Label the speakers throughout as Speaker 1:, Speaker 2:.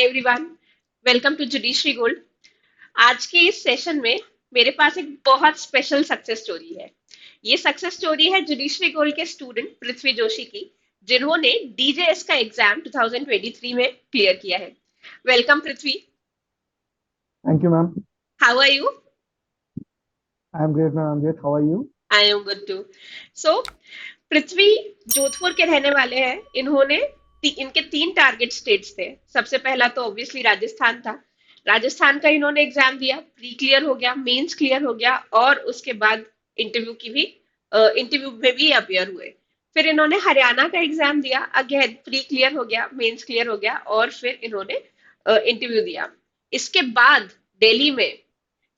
Speaker 1: Everyone, welcome to judiciary gold. आज के इस सेशन में मेरे पास एक बहुत स्पेशल सक्सेस स्टोरी है। ये सक्सेस स्टोरी है जुडिशरी गोल्ड के स्टूडेंट पृथ्वी जोशी की, जिन्होंने डीजेएस का एग्जाम 2023 में क्लियर किया है। Welcome Prithvi.
Speaker 2: Thank you, ma'am.
Speaker 1: How are you?
Speaker 2: I'm great, ma'am. I'm great. How are you?
Speaker 1: I am good too. So Prithvi Jodhpur के रहने वाले हैं। इनके तीन टारगेट स्टेट्स थे। सबसे पहला तो ऑब्वियसली राजस्थान था। राजस्थान का इन्होंने एग्जाम दिया, प्री क्लियर हो गया, मेंस क्लियर हो गया और उसके बाद इंटरव्यू की भी इंटरव्यू में भी अपियर हुए। फिर इन्होंने हरियाणा का एग्जाम दिया, अगेन प्री क्लियर हो गया, मेंस क्लियर हो गया और फिर इन्होंने इंटरव्यू दिया। इसके बाद दिल्ली में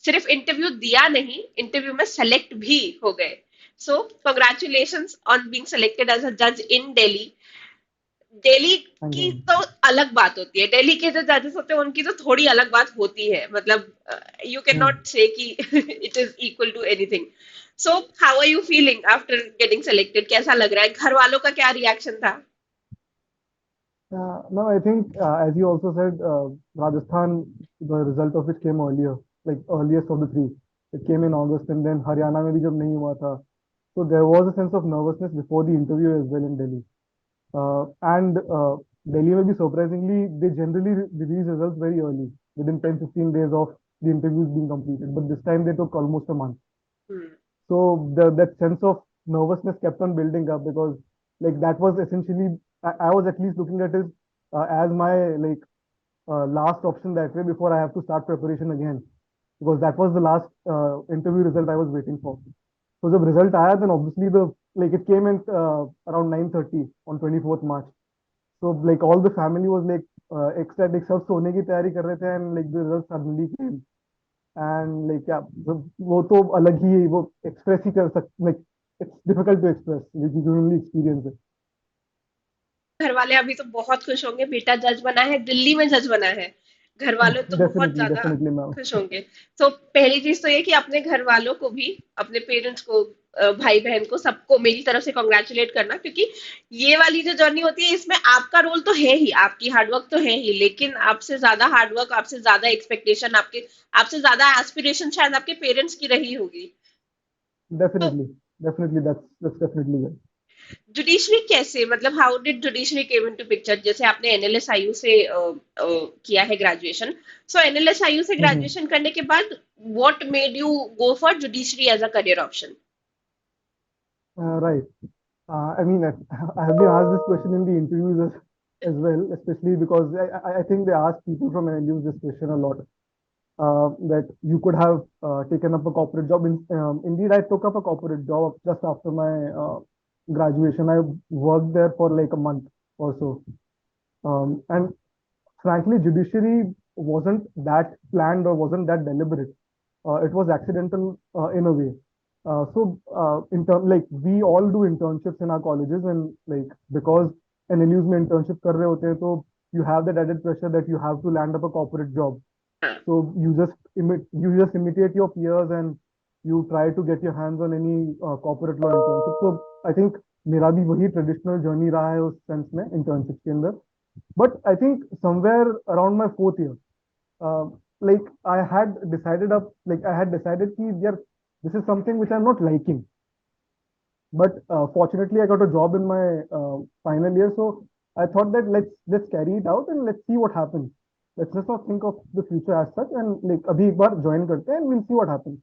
Speaker 1: सिर्फ इंटरव्यू दिया नहीं, इंटरव्यू में सेलेक्ट भी हो गए। So congratulations on being selected as a जज in Delhi. Delhi
Speaker 2: Thank you,
Speaker 1: की
Speaker 2: ma'am.
Speaker 1: तो अलग बात होती है, दिल्ली के जो जजेस होते हैं उनकी तो थोड़ी अलग बात होती है। मतलब you can
Speaker 2: Hmm.
Speaker 1: Not say कि it is equal to anything. So how are you feeling after getting selected? कैसा लग रहा है? घर वालों का क्या रिएक्शन था?
Speaker 2: No, I think as you also said, Rajasthan, the result of which came earlier, like earliest of the three. It came in August, and then Haryana में भी जब नहीं हुआ था, so there was a sense of nervousness before the interview as well in Delhi. And Delhi में भी surprisingly, they generally release results very early, within 10-15 days of the interviews being completed. But this time they took almost a month.
Speaker 1: Hmm.
Speaker 2: So that sense of nervousness kept on building up because like that was essentially I was at least looking at it as my last option that way before I have to start preparation again because that was the last interview result I was waiting for. So the result आया then obviously the like it came in around 9:30 on 24th March. So like all the family was like ecstatic सब सोने की तैयारी कर रहे थे and like the result suddenly came. And like क्या वो तो अलग ही वो एक्सप्रेस ही कर सकते like it's difficult to express लेकिन जो ओनली एक्सपीरियंस है
Speaker 1: घर वाले अभी तो बहुत खुश होंगे, बेटा जज बना है, दिल्ली में जज बना है। घर वाले तो बहुत
Speaker 2: डेफिनेटली
Speaker 1: ज्यादा
Speaker 2: डेफिनेटली मैम
Speaker 1: खुश होंगे। तो पहली चीज तो ये कि अपने घर वालों को भी, अपने पेरेंट्स को, भाई बहन को, सबको मेरी तरफ से कॉन्ग्रेचुलेट करना, क्योंकि ये वाली जो जर्नी होती है इसमें आपका रोल तो है ही, आपकी हार्डवर्क तो है ही, लेकिन आपसे ज्यादा हार्डवर्क, आपसे ज्यादा एक्सपेक्टेशन, आपसे ज्यादा एस्पिरेशन शायद आपके पेरेंट्स की रही होगी। तो
Speaker 2: definitely definitely that's definitely
Speaker 1: judiciary कैसे, मतलब how did judiciary came into picture? जैसे आपने एनएलएसआईयू से किया है ग्रेजुएशन, सो एनएलएसआईयू से
Speaker 2: गुड
Speaker 1: ग्रेजुएशन करने के बाद what made you go for judiciary as a career option?
Speaker 2: Right I mean I have been asked this question in the interviews as well especially because I think they ask people from NLUs this question a lot that you could have taken up a corporate job. Indeed, I took up a corporate job just after my graduation. I worked there for like a month or so. And frankly, judiciary wasn't that planned or wasn't that deliberate. It was accidental in a way. In term like we all do internships in our colleges, and like because NLUs में internship कर रहे होते हैं, तो you have that added pressure that you have to land up a corporate job. So you just imitate your peers and you try to get your hands on any corporate law internship. So I think मेरा भी वही traditional journey रहा है उस sense में internship के अंदर. But I think somewhere around my fourth year, like I had decided कि यार this is something which I'm not liking. But fortunately, I got a job in my final year, so I thought that let's carry it out and let's see what happens. Let's just not think of the future as such, and like abhi एक बार join करते हैं and we'll see what happens.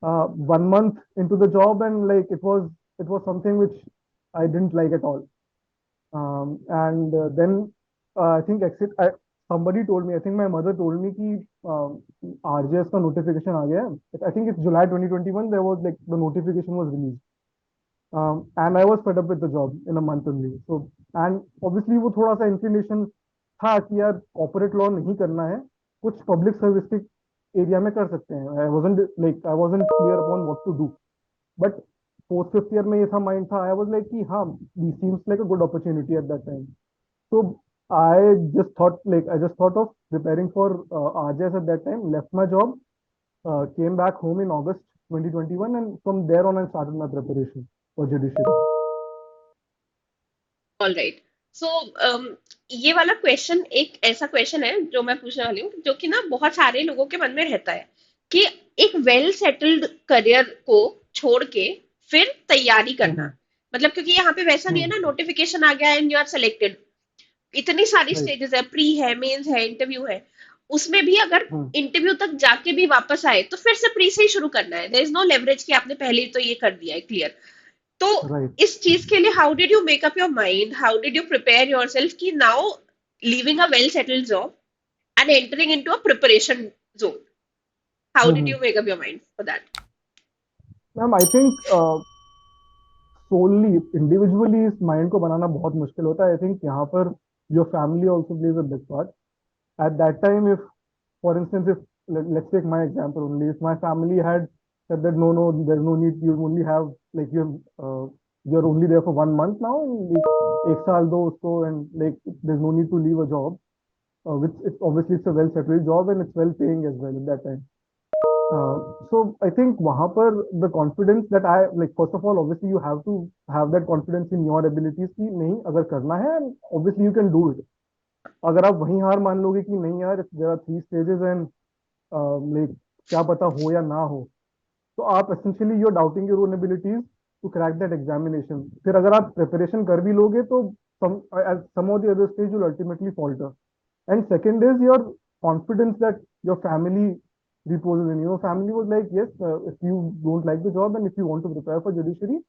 Speaker 2: 1 month into the job and like it was something which I didn't like at all. And then I think somebody told me, I think my mother told me कि RJS का notification आ गया है. I think it's July 2021. There was like the notification was released. And I was fed up with the job in a month only. So and obviously वो थोड़ा सा inclination था कि यार corporate law नहीं करना है, कुछ public service के एरिया में कर सकते हैं. I wasn't clear upon what to do. But fourth fifth year में ये था माइंड था. I was like कि हाँ, this seems like a good opportunity at that time. So I just thought of preparing for RJS at that time. Left my job, came back home in August 2021, and from there on I started my preparation for judiciary.
Speaker 1: All right. So ये वाला question एक ऐसा question है जो मैं पूछने वाली हूँ, जो कि ना बहुत सारे लोगों के मन में रहता है कि एक वेल सेटल्ड करियर को छोड़ के फिर तैयारी करना,
Speaker 2: हम्म,
Speaker 1: मतलब क्योंकि यहाँ पे वैसा नहीं है ना, नोटिफिकेशन आ गया एंड यू आर सेलेक्टेड, इतनी सारी
Speaker 2: राइट।
Speaker 1: स्टेजेस है, प्री है, मेंस है, इंटरव्यू है, उसमें भी अगर
Speaker 2: हम्म,
Speaker 1: इंटरव्यू तक जाके भी वापस आए तो फिर से प्री से ही शुरू करना है, देयर इज नो लेवरेज कि आपने पहले ही तो ये कर दिया है क्लियर। तो
Speaker 2: राइट।
Speaker 1: इस चीज के लिए how did you make up your mind, how did you prepare yourself कि now leaving a well settled job and entering into a preparation zone, how did
Speaker 2: hmm.
Speaker 1: You make up your mind for that?
Speaker 2: Ma'am I think solely individually इस mind को बनाना बहुत मुश्किल होता है। I think यहाँ per your family also plays a big part at that time. If, for instance, if let's take my example only, if my family had said that no, no, there's no need, you only have like you're only there for 1 month now, and like एक साल दो उसको, and like there's no need to leave a job, which it's obviously it's a well settled job and it's well paying as well at that time. So I think वहाँ पर the confidence that I like, first of all, obviously you have to have that confidence in your abilities कि नहीं अगर करना है, and obviously you can do it. अगर आप वहीं हार मान लोगे कि नहीं यार, there are 3 stages and like क्या पता हो या ना हो, तो आप essentially you're doubting your own abilities to crack that examination. फिर अगर आप preparation कर भी लोगे तो at some of the other stage you'll ultimately falter. And second is your confidence that your family reposes in you. Family was like, yes, if you don't like the job and if you want to prepare for judiciary,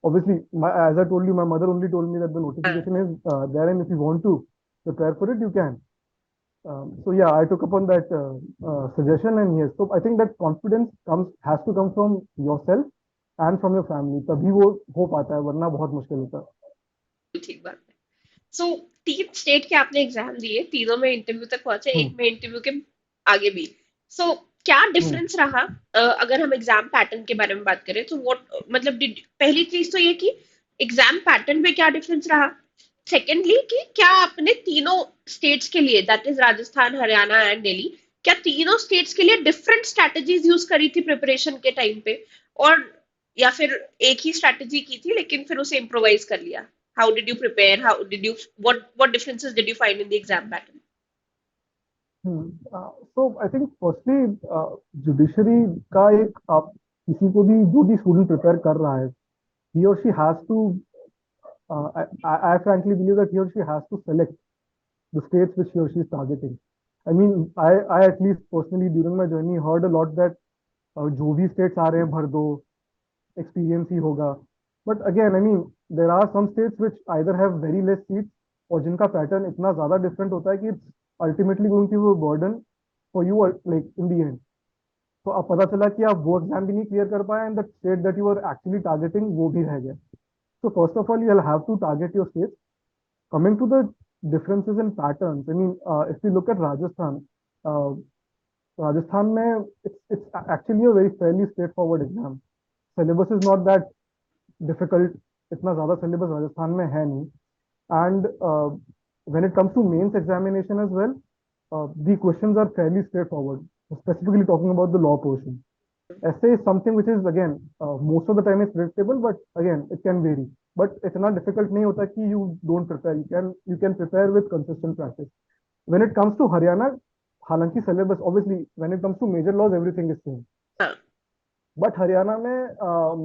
Speaker 2: obviously, as I told you, my mother only told me that the
Speaker 1: हाँ,
Speaker 2: notification is there, and if you want to prepare for it, you can. So yeah, I took upon that suggestion, and yes, so I think that confidence has to come from yourself and from your family. तभी वो हो पाता है, वरना बहुत मुश्किल होता है।
Speaker 1: ठीक बात है। सो तीन स्टेट के आपने एग्जाम दिए, तीनों में इंटरव्यू तक पहुंचे, एक
Speaker 2: हम्म,
Speaker 1: में इंटरव्यू के आगे भी। सो क्या
Speaker 2: हम्म,
Speaker 1: डिफरेंस रहा? अगर हम एग्जाम पैटर्न के बारे में बात करें तो व्हाट मतलब पहली चीज तो ये कि एग्जाम पैटर्न में क्या डिफरेंस रहा, सेकेंडली कि क्या आपने तीनों स्टेट्स के लिए, that is Rajasthan, Haryana and Delhi, क्या तीनों स्टेट्स के लिए डिफरेंट स्ट्रैटेजीज यूज करी थी प्रिपरेशन के टाइम पे, और या फिर एक ही स्ट्रैटेजी की थी लेकिन फिर उसे इम्प्रोवाइज कर लिया? How did you prepare? How did you, what differences did you find in the exam pattern?
Speaker 2: So I think firstly judiciary का एक, आप किसी को भी, जो भी स्टूडेंट प्रिपेयर कर रहा है, he or she has to I frankly believe that he or she has to select the states which he or she is targeting. I mean, I at least personally during my journey heard a lot that जो भी states आ रहे हैं भर दो, experience ही होगा. But again, I mean, there are some states which either have very less seats और जिनका pattern इतना ज़्यादा different होता है कि it's ultimately going to be a burden for you like in the end. तो अब पता चला कि आप वो एग्जाम भी नहीं क्लियर कर पाए and the state that you are actually targeting वो भी रह गया. So first of all, you'll have to target your states. Coming to the differences in patterns, I mean, if you look at uh, Rajasthan mein, it's actually a very fairly straightforward exam. Syllabus is not that difficult. इतना ज़्यादा syllabus Rajasthan में है नहीं. And when it comes to mains examination as well, the questions are fairly straightforward. Specifically talking about the law portion. Essay is something which is again most of the time it's predictable, but again it can vary. But इतना difficult नहीं होता कि you don't prepare. You can prepare with consistent practice. When it comes to Haryana, हालांकि syllabus obviously when it comes to major laws everything is same.
Speaker 1: हाँ,
Speaker 2: But Haryana में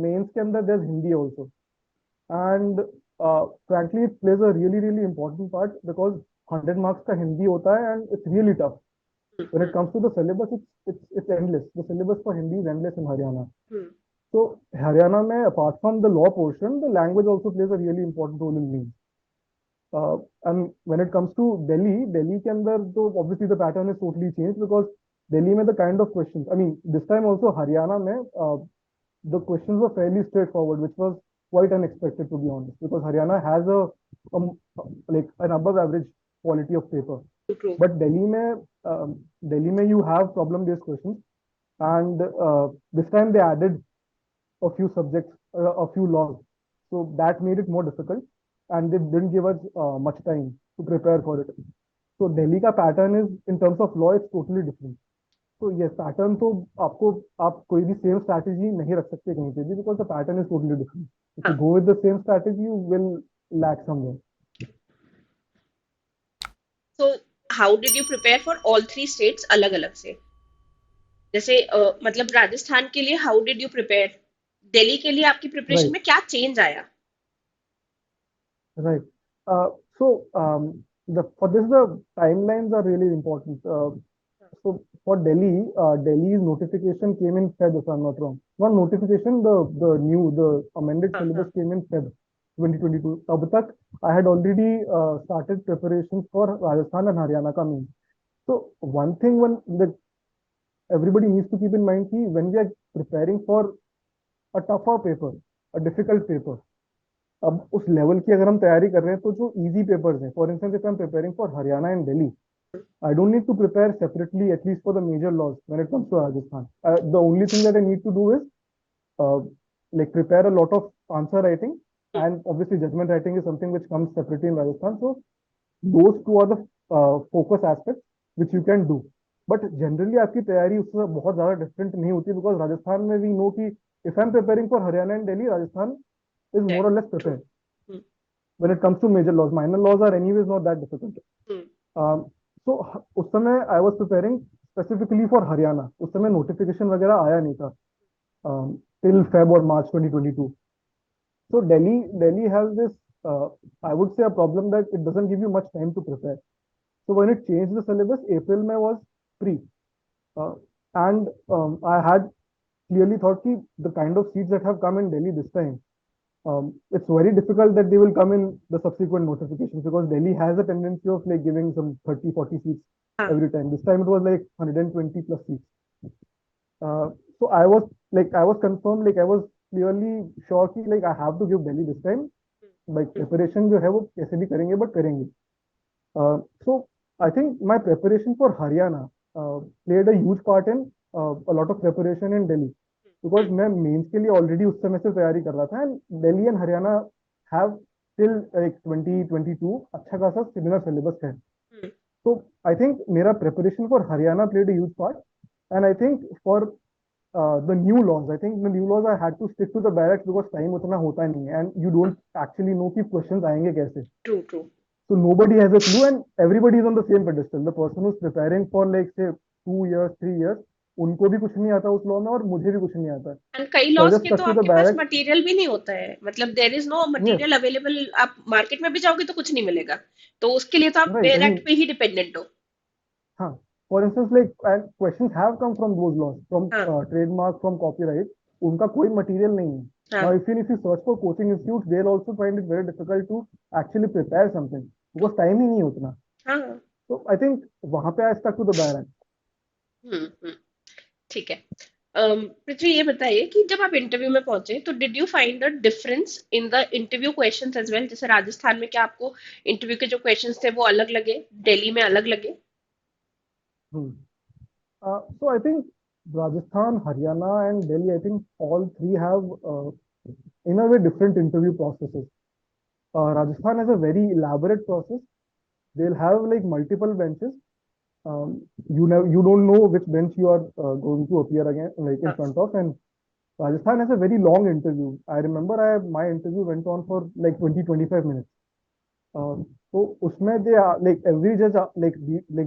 Speaker 2: mains के अंदर there's Hindi also, and frankly it plays a really important part because 100 marks का हिंदी होता है and it's really tough. When it
Speaker 1: hmm,
Speaker 2: comes to the syllabus, it's endless. The syllabus for Hindi is endless in Haryana.
Speaker 1: Hmm,
Speaker 2: So Haryana mein, apart from the law portion, the language also plays a really important role in me. And when it comes to Delhi ke andar, so obviously the pattern is totally changed because Delhi mein the kind of questions. I mean, this time also Haryana mein, the questions were fairly straightforward, which was quite unexpected to be honest, because Haryana has like an above average quality of paper.
Speaker 1: true.
Speaker 2: But Delhi mein you have problem based questions, and this time they added a few subjects, a few laws. So that made it more difficult, and they didn't give us much time to prepare for it. So Delhi का pattern is in terms of law it's totally different. So yes, pattern तो आपको आप कोई भी same strategy नहीं रख सकते कहीं पे भी because the pattern is totally different. If you
Speaker 1: हाँ,
Speaker 2: go with the same strategy, you will lack somewhere.
Speaker 1: So how did you prepare for all three states अलग अलग से? जैसे मतलब राजस्थान के लिए how did you prepare, Delhi के लिए आपकी प्रिपरेशन
Speaker 2: Right,
Speaker 1: में क्या चेंज आया?
Speaker 2: right. So the for this the timelines are really important. So for Delhi, Delhi's notification came in Feb, if I'm not wrong. Not notification, the amended
Speaker 1: हाँ
Speaker 2: syllabus
Speaker 1: हाँ.
Speaker 2: came in Feb 2022. तब तक I had already started preparations for Rajasthan and Haryana ka main. So one thing one that everybody needs to keep in mind कि when we are preparing for a tougher paper, a difficult paper, अब उस level की अगर हम तैयारी कर रहे हैं तो जो इजी पेपर्स हैं, for instance if I am preparing for Haryana and Delhi, I don't need to prepare separately, at least for the major laws when it comes to Rajasthan. The only thing that I need to do is uh, like prepare a lot of answer writing, and obviously judgment writing is something which comes separately in Rajasthan. So those two are the focus aspects which you can do. But generally आपकी तैयारी उससे बहुत ज़्यादा different नहीं होती because Rajasthan में we know कि if I'm preparing for Haryana and Delhi, Rajasthan is more or less
Speaker 1: true.
Speaker 2: prepared when it comes to major laws. Minor laws are anyways not that difficult. Um, so उस समय I was preparing specifically for Haryana. उस समय notification वगैरह आया नहीं था till Feb or March 2022. So Delhi has this I would say a problem that it doesn't give you much time to prepare. So when it changed the syllabus, April May was free, uh, and I had clearly thought that the kind of seats that have come in Delhi this time, it's very difficult that they will come in the subsequent notifications because Delhi has a tendency of like giving some 30, 40 seats
Speaker 1: हाँ.
Speaker 2: every time. This time it was like 120 plus seats. So I was confirmed, like I was clearly sure कि like I have to give Delhi this time. Like preparation जो है वो कैसे भी करेंगे but करेंगे. So I think my preparation for Haryana played a huge part in a lot of preparation in Delhi because मैं mains के लिए ऑलरेडी उस समय से तैयारी कर रहा था and Delhi and Haryana have till like 2022 अच्छा खासा सिमिलर सिलेबस है. So I think मेरा preparation for Haryana played a huge part, and I think for the new laws, I think the new laws I had to stick to the barracks because time उतना होता नहीं है and you don't actually know कि questions आएंगे कैसे.
Speaker 1: True true.
Speaker 2: So nobody has a clue and everybody is on the same pedestal. The person who's preparing for like say 2 years, 3 years, उनको भी कुछ नहीं आता उस लॉ में और मुझे भी कुछ नहीं आता.
Speaker 1: एंड कई
Speaker 2: So I
Speaker 1: लॉस
Speaker 2: just
Speaker 1: के तो
Speaker 2: stuck to the
Speaker 1: आपके पास
Speaker 2: barracks.
Speaker 1: मटेरियल भी नहीं होता है, मतलब there is no
Speaker 2: Yes,
Speaker 1: material available, आप मार्केट में भी जाओगे तो कुछ नहीं मिलेगा, तो उसके लिए तो आप
Speaker 2: right. I
Speaker 1: bare act
Speaker 2: mean,
Speaker 1: पे ही डिपेंडेंट हो.
Speaker 2: huh. For instance, like and questions have come from those laws, from
Speaker 1: हाँ
Speaker 2: trademark, from copyright. उनका कोई material नहीं है. Now,
Speaker 1: हाँ
Speaker 2: if you search for coaching institutes, they'll also find it very difficult to actually prepare something because time ही नहीं है उतना.
Speaker 1: हाँ.
Speaker 2: So I think वहाँ पे I stuck to the barracks.
Speaker 1: हम्म. ठीक है. पृथ्वी ये बताइए कि जब आप इंटरव्यू में पहुंचे तो did you find a difference in the interview questions as well, जैसे राजस्थान में क्या आपको इंटरव्यू के जो क्वेश्चंस थे वो अलग लगे, दिल्ली में अलग लगे?
Speaker 2: Hmm. So I think Rajasthan, Haryana, and Delhi, I think all three have, in a way, different interview processes. Rajasthan has a very elaborate process. They'll have like multiple benches. You don't know which bench you are going to appear again, like in
Speaker 1: हाँ.
Speaker 2: front of. And Rajasthan has a very long interview. I remember my interview went on for like 20-25 minutes. तो उसमें दे like every judge like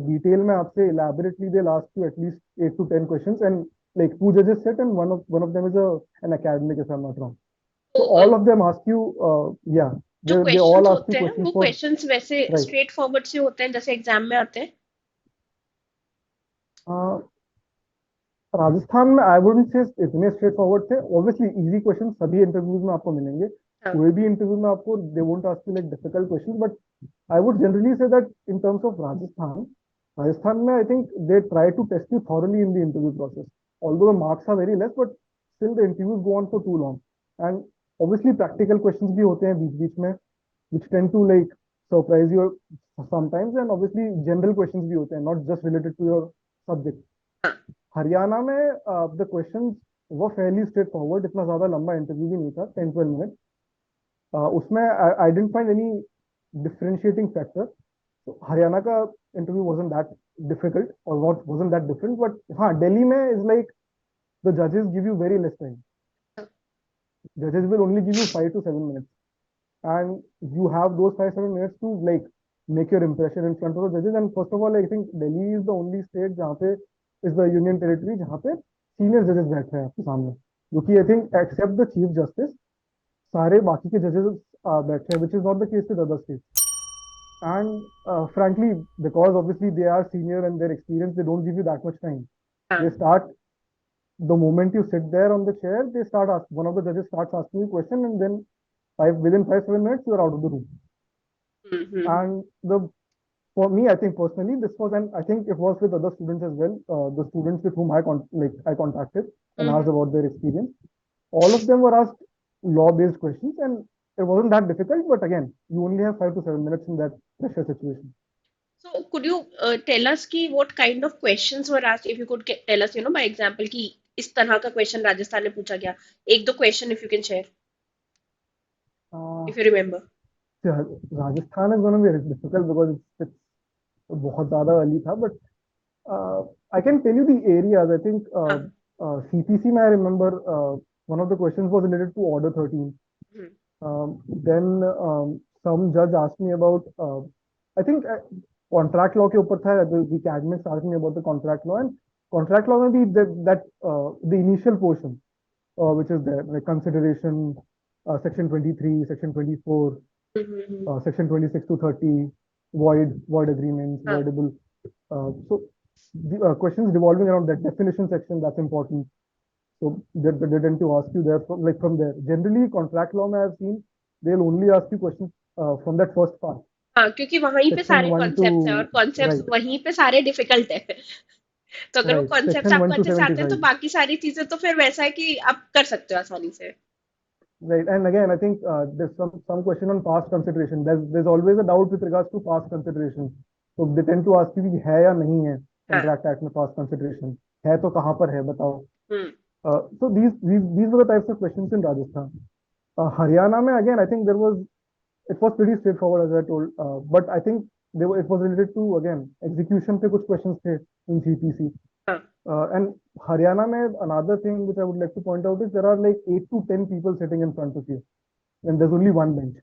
Speaker 2: detail में आपसे elaborately they'll ask you at least 8 to 10 questions and like two judges sit and one of them is an academic if I'm not wrong.
Speaker 1: तो
Speaker 2: So all of them ask you yeah
Speaker 1: जो
Speaker 2: they all
Speaker 1: questions
Speaker 2: ask you
Speaker 1: होते हैं
Speaker 2: questions
Speaker 1: वो
Speaker 2: for
Speaker 1: questions वैसे
Speaker 2: right.
Speaker 1: Straight forward से होते हैं जैसे एग्जाम में आते हैं?
Speaker 2: Uh, राजस्थान में आई वुडंट से इतने स्ट्रेट फॉरवर्ड थे. ऑब्वियसली इजी क्वेश्चन सभी इंटरव्यूज में आपको मिलेंगे.
Speaker 1: हाँ.
Speaker 2: कोई भी इंटरव्यू में आपको they won't ask you like difficult question but I would generally say that in terms of Rajasthan में I think they try to test you thoroughly in the interview process. Although the marks are very less but still the interviews go on for too long and obviously practical questions भी होते हैं बीच बीच में which tend to like surprise you sometimes and obviously general questions भी होते हैं not just related to your subject. Haryana में the questions वो Fairlie straight forward. इतना ज्यादा लंबा इंटरव्यू भी नहीं था 10-12 मिनट. उसमें I didn't find any differentiating factor. तो हरियाणा का इंटरव्यू वाजंट दैट डिफिकल्ट और वाजंट दैट डिफरेंट बट हाँ दिल्ली में इज लाइक द जजेस give you very less time. Judges will only give you 5 to 7 minutes and you have those 5-7 minutes to like make your impression in front of the judges. And first of all, I think Delhi is the only state जहाँ पे is the union territory जहाँ पे senior judges बैठ रहे हैं आपके सामने, जो कि I think except the chief justice सारे बाकी के judges बैठे हैं, which is not the case with other states. And frankly, because obviously they are senior and their experience, they don't give you that much time. They
Speaker 1: हाँ.
Speaker 2: start the moment you sit there on the chair, they start ask one of the judges starts asking you a question, and then within 5 7 minutes you are out of the room.
Speaker 1: Hmm.
Speaker 2: And the for me, I think personally, this was, and I think it was with other students as well. The students with whom I contacted and asked
Speaker 1: hmm.
Speaker 2: about their experience, all of them were asked law-based questions, and it wasn't that difficult. But again, you only have 5 to 7 minutes in that pressure situation.
Speaker 1: So could you tell us कि what kind of questions were asked? If you could tell us, by example कि इस तरह का question Rajasthan में पूछा गया. एक दो question if you can share,
Speaker 2: Uh,
Speaker 1: if you remember.
Speaker 2: yeah, Rajasthan is going to be difficult because it's बहुत ज़्यादा early था, but uh, I can tell you the areas. I think
Speaker 1: हाँ.
Speaker 2: CPC, I remember one of the questions was related to Order 13.
Speaker 1: Hmm.
Speaker 2: Then some judge asked me about, I think contract law के ऊपर था. The academics asked me about the contract law, and contract law में भी the initial portion which is there, like consideration, section 23, section 24,
Speaker 1: hmm.
Speaker 2: section 26 to 30, void agreements,
Speaker 1: हाँ.
Speaker 2: voidable. So the questions revolving around that definition section, that's important. So they tend to ask you there from there. Generally, contract law, I have seen they'll only ask you questions from that first part,
Speaker 1: हाँ, क्योंकि वहीं पे
Speaker 2: section
Speaker 1: सारे
Speaker 2: one
Speaker 1: concepts हैं और
Speaker 2: to
Speaker 1: concepts
Speaker 2: right,
Speaker 1: वहीं पे सारे डिफिकल्ट है. तो अगर वो
Speaker 2: right,
Speaker 1: कॉन्सेप्ट्स
Speaker 2: section
Speaker 1: आपको
Speaker 2: one to
Speaker 1: अच्छे से आते हैं तो
Speaker 2: 75.
Speaker 1: बाकी सारी चीजें तो फिर वैसा है कि आप कर सकते हो आसानी से.
Speaker 2: Right, and again, I think there's some question on past consideration. There's always a doubt with regards to past consideration. So they tend to ask you कि है या नहीं है
Speaker 1: हाँ.
Speaker 2: Contract Act में past consideration, है तो कहाँ पर है बताओ.
Speaker 1: हम्म.
Speaker 2: So these were the types of questions in Rajasthan. Haryana में again, I think it was pretty straightforward as I told, but I think it was related to again execution पे कुछ questions थे in CPC.
Speaker 1: हाँ.
Speaker 2: And Haryana में another thing which I would like to point out is there are like 8 to 10 people sitting in front of you, and there's only one bench.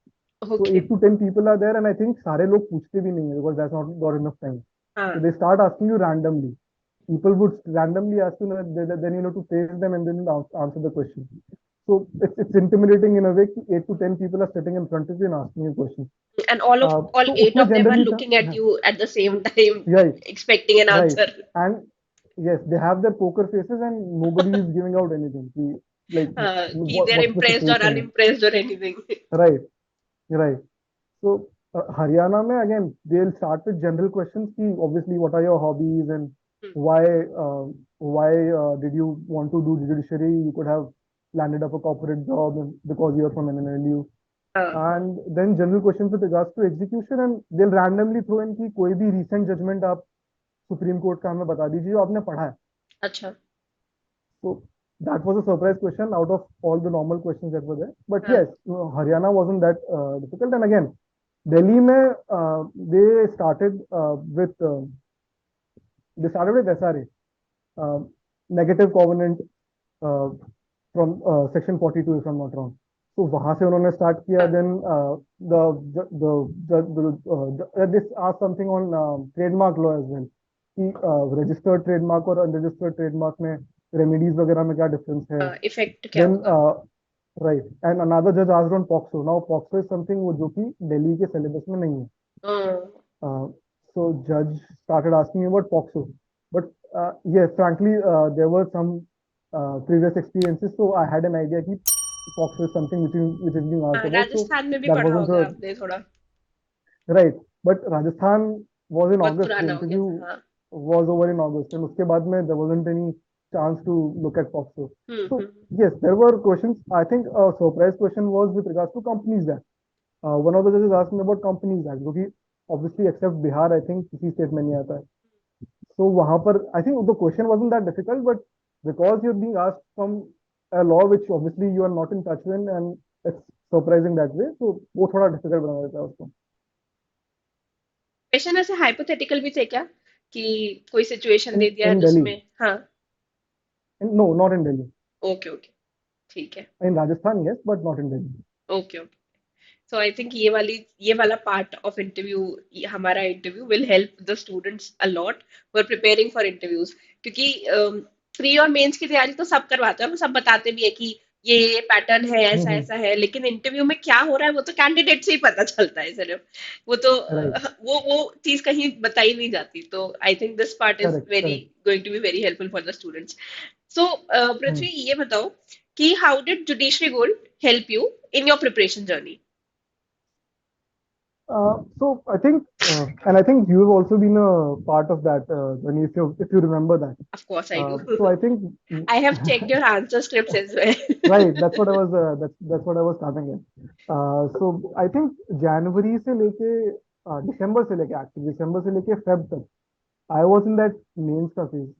Speaker 2: So
Speaker 1: okay.
Speaker 2: 8 to 10 people are there, and I think सारे लोग पूछते भी नहीं है because that's not enough time. So
Speaker 1: हाँ.
Speaker 2: they start asking you randomly. People would randomly ask you, then you have to face them and then you answer the question. So it's intimidating in a way. 8 to 10 people are sitting in front of you and asking you questions.
Speaker 1: And all
Speaker 2: So
Speaker 1: eight
Speaker 2: उसमें
Speaker 1: of them are
Speaker 2: generally था,
Speaker 1: looking at you at the same time,
Speaker 2: right,
Speaker 1: expecting an
Speaker 2: right,
Speaker 1: answer.
Speaker 2: and yes, they have their poker faces and nobody is giving out anything. Like
Speaker 1: कि they're
Speaker 2: what's the
Speaker 1: impressed or
Speaker 2: situation?
Speaker 1: unimpressed or anything.
Speaker 2: Right, right. So Haryana mein again, they'll start with general questions. Obviously, what are your hobbies and why did you want to do judiciary? You could have landed up a corporate job because you're from NNLU.
Speaker 1: हाँ.
Speaker 2: And then general questions with regards to execution, and they'll randomly throw in कि कोई भी recent judgment आप supreme court का हमें बता दीजिए जो आपने पढ़ा है.
Speaker 1: अच्छा.
Speaker 2: So that was a surprise question out of all the normal questions that were there. But
Speaker 1: हाँ.
Speaker 2: yes, Haryana wasn't that difficult. And again, Delhi mein, with they started with SRA, negative covenant uh, from section 42, if I'm not wrong. So वहां से उन्होंने start किया.
Speaker 1: हाँ.
Speaker 2: Then this asked something on trademark law as well. कि registered trademark और unregistered trademark में remedies वगैरह में क्या difference है.
Speaker 1: इफेक्ट क्या
Speaker 2: Then
Speaker 1: होगा.
Speaker 2: right, and another judge asked on POXO. Now POXO is something वो जो कि दिल्ली के syllabus में नहीं है.
Speaker 1: हाँ.
Speaker 2: Uh, so judge started asking me about POXO, but yes, frankly, there were some previous experiences, so I had an idea that POXO is something which is being asked about. So
Speaker 1: Rajasthan में भी
Speaker 2: that
Speaker 1: पढ़ा
Speaker 2: wasn't
Speaker 1: होगा
Speaker 2: a
Speaker 1: आपने थोड़ा.
Speaker 2: right. But Rajasthan was in
Speaker 1: बहुत
Speaker 2: August. The
Speaker 1: पुराना हो गया
Speaker 2: interview
Speaker 1: था. हाँ.
Speaker 2: was over in August, and उसके बाद में there wasn't any chance to look at POXO. So
Speaker 1: hmm.
Speaker 2: yes, there were questions. I think a surprise question was with regards to Companies Act. One of the judges asked me about Companies Act, क्योंकि obviously except Bihar, I think किसी state में नहीं आता है. So वहां पर I think the question wasn't that difficult, but because you're being asked from a law which obviously you are not in touch with, and it's surprising that way, so वो थोड़ा difficult बना देता है उसको.
Speaker 1: Question ऐसे hypothetical भी थे क्या कि कोई सिचुएशन दे दिया
Speaker 2: In Delhi,
Speaker 1: जिसमें. हाँ.
Speaker 2: no, not in Delhi.
Speaker 1: Okay. Okay. ठीक है.
Speaker 2: In Rajasthan, yes, but not in Delhi.
Speaker 1: Okay. Okay. So I think ये वाला part of interview, हमारा interview will help the students a lot who are preparing for interviews. क्योंकि pre और mains की तैयारी तो सब करवाते हैं, हम सब बताते भी है कि ये पैटर्न है, ऐसा
Speaker 2: हम्म।
Speaker 1: ऐसा है, लेकिन इंटरव्यू में क्या हो रहा है वो तो कैंडिडेट से ही पता चलता है सिर्फ। वो तो
Speaker 2: राइट।
Speaker 1: वो चीज कहीं बताई नहीं जाती। तो I think this part is
Speaker 2: correct
Speaker 1: very
Speaker 2: correct.
Speaker 1: Going to be very helpful for the students. So
Speaker 2: hmm.
Speaker 1: Prithvi, ये बताओ कि how did judiciary gold help you in your preparation journey?
Speaker 2: So I think, and I think you've also been a part of that, Rani, if you remember that.
Speaker 1: Of course I do.
Speaker 2: So I think,
Speaker 1: I have checked your answer scripts as well.
Speaker 2: right, that's what I was that's what I was coming in. So I think January से लेके December से लेके actually December से लेके Feb तक I was in that mains का phase.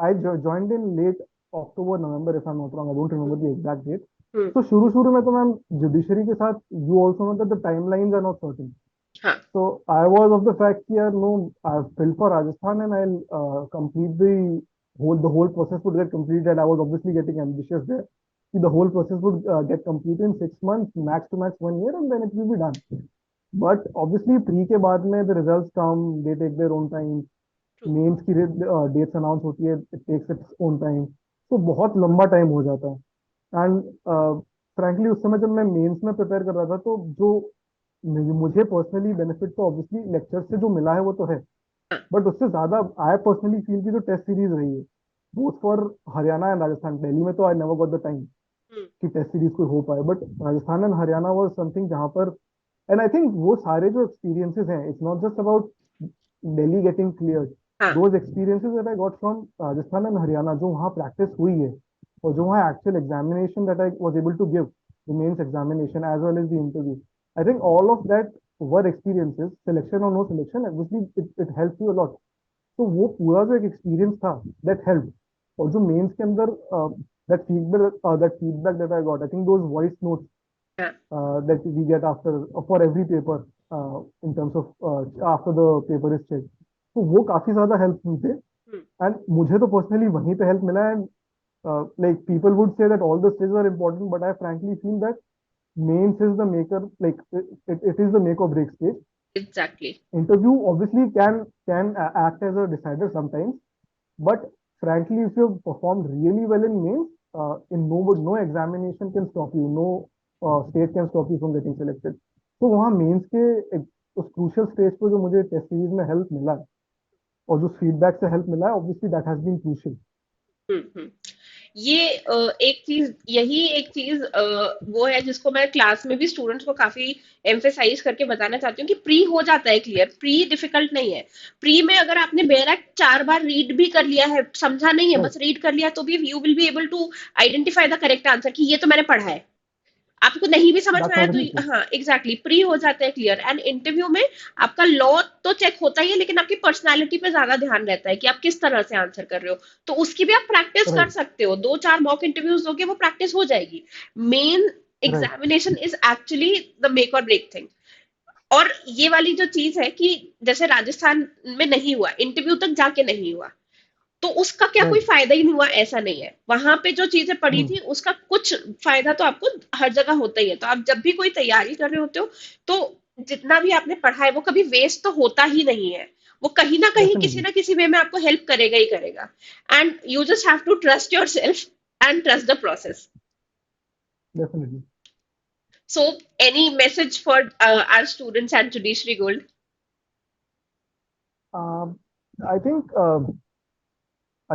Speaker 2: I joined in late October November if I'm not wrong. I don't remember the exact date.
Speaker 1: Hmm.
Speaker 2: So शुरू शुरू में तो मैम जुडिशरी के साथ you also know that the timelines are not certain.
Speaker 1: हाँ।
Speaker 2: So I was of the fact here, no, I've filled for Rajasthan and I'll complete the whole process would get completed. I was obviously getting ambitious there. The whole process would get completed in 6 months, max to max 1 year, and then it will be done. But obviously, pre के बाद में the results come, they take their own time.
Speaker 1: True.
Speaker 2: Mains की dates announce होती है, it takes its own time. So बहुत लंबा time हो जाता है. And frankly उस समय जब मैं मेंस में प्रिपेयर कर रहा था तो जो मुझे पर्सनली बेनिफिट तो ऑब्वियसली लेक्चर से जो मिला है वो तो है,
Speaker 1: हाँ।
Speaker 2: बट उससे ज्यादा आई पर्सनली फील की जो टेस्ट सीरीज रही है both for Haryana and Rajasthan, Delhi में तो I never got the time
Speaker 1: hmm.
Speaker 2: कि टेस्ट सीरीज कोई हो पाए, but Rajasthan and Haryana was something जहां पर, एंड आई थिंक वो सारे जो एक्सपीरियंसेस हैं, it's not just about Delhi getting cleared,
Speaker 1: हाँ।
Speaker 2: Those experiences that I got from Rajasthan and Haryana, जो वहाँ प्रैक्टिस हुई है और जो वहाँ actual examination that I was able to give, the mains examination as well as the interview, I think all of that were experiences, selection और no selection, obviously it helps you a lot. तो वो पूरा जो एक experience था that help, और जो mains के अंदर that feedback that I got, I think those voice notes
Speaker 1: हाँ।
Speaker 2: that we get after for every paper, in terms of after the paper is checked, तो वो काफी ज्यादा हेल्प मिलते,
Speaker 1: हम्म।
Speaker 2: एंड मुझे तो पर्सनली वहीं पे हेल्प मिला है। Like people would say that all the stages are important, but I frankly feel that mains is the maker, like it is the make or break stage.
Speaker 1: Exactly.
Speaker 2: Interview obviously can act as a decider sometimes, but frankly if you performed really well in mains, in no examination can stop you, no state can stop you from getting selected. तो वहाँ mains के उस crucial stage पे जो मुझे test series में help मिला है और जो फीडबैक से हेल्प मिला है, obviously that has been crucial.
Speaker 1: Hmm. ये एक चीज, यही एक चीज वो है जिसको मैं क्लास में भी स्टूडेंट्स को काफी एम्फेसाइज करके बताना चाहती हूँ कि प्री हो जाता है क्लियर, प्री डिफिकल्ट नहीं है। प्री में अगर आपने बेरक 4 बार रीड भी कर लिया है, समझा नहीं है,
Speaker 2: राइट।
Speaker 1: बस रीड कर लिया, तो भी you will be able to identify the correct answer कि ये तो मैंने पढ़ा है। आपको नहीं भी समझ में
Speaker 2: दैट्स
Speaker 1: आया
Speaker 2: नॉट
Speaker 1: तो
Speaker 2: एन इशू।
Speaker 1: हाँ एग्जैक्टली प्री हो जाता है क्लियर। एंड इंटरव्यू में आपका लॉ तो चेक होता ही है, लेकिन आपकी पर्सनालिटी पे ज्यादा ध्यान रहता है कि आप किस तरह से आंसर कर रहे हो। तो उसकी भी आप प्रैक्टिस कर
Speaker 2: राइट
Speaker 1: सकते हो, 2-4 मॉक इंटरव्यूज दोगे, वो प्रैक्टिस हो जाएगी। Main
Speaker 2: right.
Speaker 1: Examination is actually the make और ब्रेक थिंग। और ये वाली जो चीज है कि जैसे राजस्थान में नहीं हुआ, इंटरव्यू तक जाके नहीं हुआ, तो उसका क्या कोई
Speaker 2: राइट।
Speaker 1: फायदा ही नहीं हुआ? ऐसा नहीं है। वहां पे जो चीजें पड़ी
Speaker 2: हम्म।
Speaker 1: थी उसका कुछ फायदा तो आपको हर जगह होता ही है। तो आप जब भी कोई तैयारी कर रहे होते हो, तो जितना भी आपने पढ़ा है वो कभी वेस्ट तो होता ही नहीं है। वो कहीं ना कहीं किसी
Speaker 2: डेफिनेटली।
Speaker 1: ना किसी वे में आपको हेल्प करेगा ही करेगा। And you just have to trust yourself and trust the process.
Speaker 2: Definitely.
Speaker 1: So any message for our students at judiciary gold?
Speaker 2: I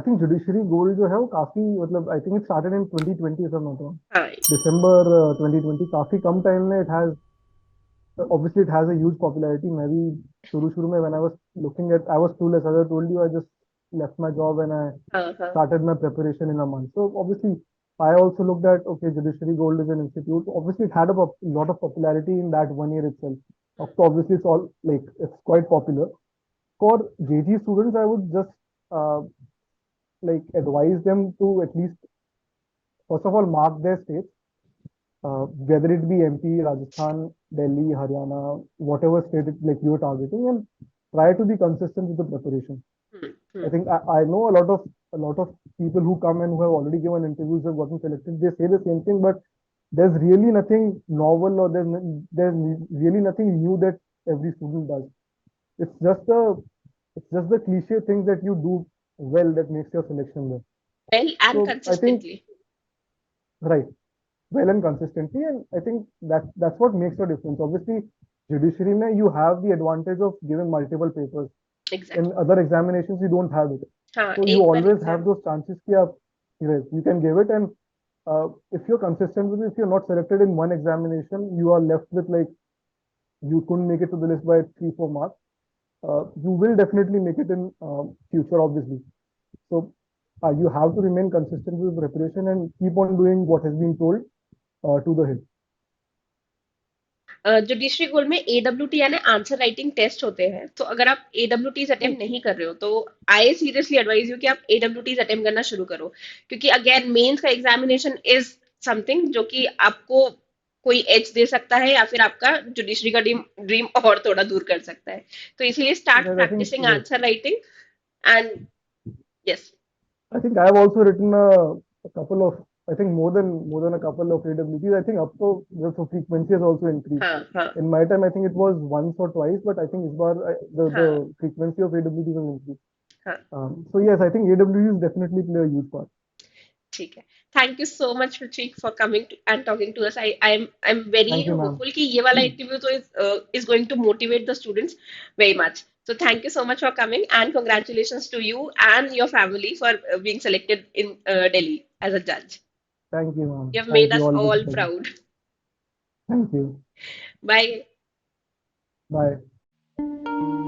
Speaker 2: think judiciary gold जो है वो काफी, मतलब I think it started in 2020 if I'm not wrong.
Speaker 1: हाँ।
Speaker 2: दिसंबर 2020, काफी कम time में obviously it has a huge popularity. मैं भी शुरू शुरू में when I was looking at, I was clueless, as I told you, I just left my job and I
Speaker 1: हाँ। हाँ।
Speaker 2: started my preparation in a month. So obviously I also looked at, okay, Judiciary Gold is an institute. Obviously it had a lot of popularity in that 1 year itself. So obviously it's all like it's quite popular. For JG students, I would just like advise them to at least first of all mark their states, whether it be MP, Rajasthan, Delhi, Haryana, whatever state like you're targeting, and try to be consistent with the preparation.
Speaker 1: Hmm.
Speaker 2: I
Speaker 1: hmm.
Speaker 2: think I know a lot of people who come and who have already given interviews have gotten selected. They say the same thing, but there's really nothing novel or there's really nothing new that every student does. It's just a it's just the cliche things that you do well that makes your selection there.
Speaker 1: Well and
Speaker 2: So I think
Speaker 1: consistently.
Speaker 2: right, well and consistently, and I think that's what makes a difference. Obviously, judiciary mein you have the advantage of giving multiple papers. In
Speaker 1: Exactly.
Speaker 2: other examinations, you don't have it.
Speaker 1: हाँ,
Speaker 2: So you
Speaker 1: एक बार
Speaker 2: always have
Speaker 1: exam.
Speaker 2: those chances कि आप yes, you can give it, and if you're consistent with it, if you're not selected in one examination, you are left with like you couldn't make it to the list by 3 4 marks. You will definitely make it in future, obviously. So you have to remain consistent with preparation and keep on doing what has been told to the hill.
Speaker 1: Judiciary gold में AWT यानी answer writing test होते हैं, तो अगर आप एडब्ल्यूटीज
Speaker 2: Right.
Speaker 1: Attempt नहीं कर रहे हो तो आई सीरियसली एडवाइज यू कि आप एडब्ल्यूटीज अटेम्प्ट करना शुरू करो, क्योंकि अगेन मेंस का एग्जामिनेशन इज समथिंग जो कि आपको कोई एज दे सकता है या फिर आपका जुडिशरी का ड्रीम ड्रीम और थोड़ा दूर कर सकता है। तो इसलिए start
Speaker 2: Right, I think
Speaker 1: practising
Speaker 2: right.
Speaker 1: Answer writing and yes.
Speaker 2: I think I've also written a couple of, I think more than a couple of AWTs. I think up to the frequency has also increased.
Speaker 1: हाँ हाँ
Speaker 2: In my time, I think it was once or twice, but I think the
Speaker 1: हाँ
Speaker 2: frequency of AWTs has increased.
Speaker 1: हाँ।
Speaker 2: So yes, I think AWTs definitely play a huge part.
Speaker 1: ठीक है। Thank you so much Ruchik for coming and talking to us. I am very
Speaker 2: Thank you, ma'am.
Speaker 1: Hopeful कि ये वाला interview तो is going to motivate the students very much. So thank you so much for coming and congratulations to you and your family for being selected in Delhi as a judge.
Speaker 2: Thank you, ma'am.
Speaker 1: You have made
Speaker 2: Thank you.
Speaker 1: us
Speaker 2: Always a
Speaker 1: all
Speaker 2: pleasure.
Speaker 1: proud.
Speaker 2: Thank you.
Speaker 1: Bye.
Speaker 2: Bye.